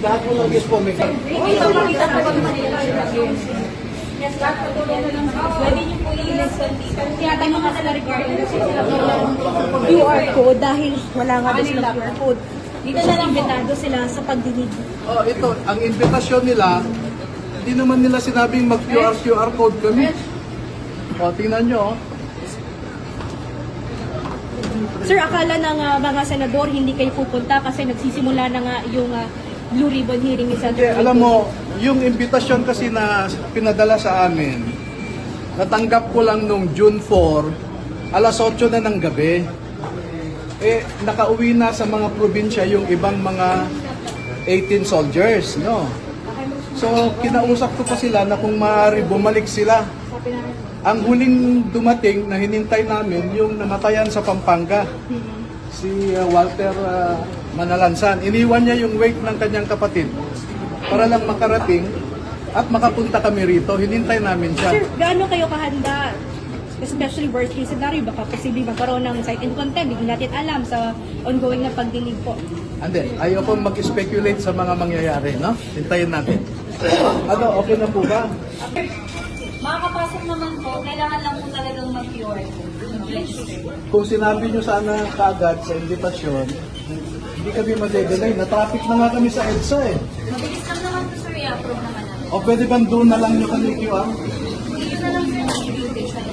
Lahat po ng guest po may Ipapakita ko kung Manila yes, lahat patulong na lang. Pwede niyo po i-lesson dito. Kaya tayo mga nala-record kasi sila po QR code dahil wala nga daw silang QR code. Dito na lang imbitado sila sa pagdinig. Oh, ito, ang invitasyon nila, hindi naman nila sinabing mag-QR code kami. O, tingnan nyo. Sir, akala ng mga senador hindi kayo pupunta kasi nagsisimula na nga yung Blue Ribbon hearing ni Senator. Alam mo, yung invitasyon kasi na pinadala sa amin, natanggap ko lang nung June 4, alas 8 na ng gabi. Eh, nakauwi na sa mga probinsya yung ibang mga 18 soldiers, no? So, kinausap ko pa sila na kung maaari bumalik sila. Ang huling dumating na hinintay namin, yung namatayan sa Pampanga, si Walter Manalansan. Iniwan niya yung wake ng kanyang kapatid para lang makarating at makapunta kami rito. Hinintay namin siya. Sir, gaano kayo kahanda? Especially worst case scenario, baka posibleng magkaroon ng site in contempt. Hindi natin alam sa ongoing na pagdinig po. Hindi, ayoko mag-speculate sa mga mangyayari, no? Hintayin natin. Ano, okay na po ba? makakapasok naman po, kailangan lang po talagang mag-QR code. Kung sinabi nyo sana kaagad sa invitasyon, hindi kami madedelay. Na-traffic na nga kami sa EDSA eh. Mabilis lang naman po sir, i-approve naman natin. O pwede bang doon na lang nyo kami QR? Yun na lang sir, mag-invitation.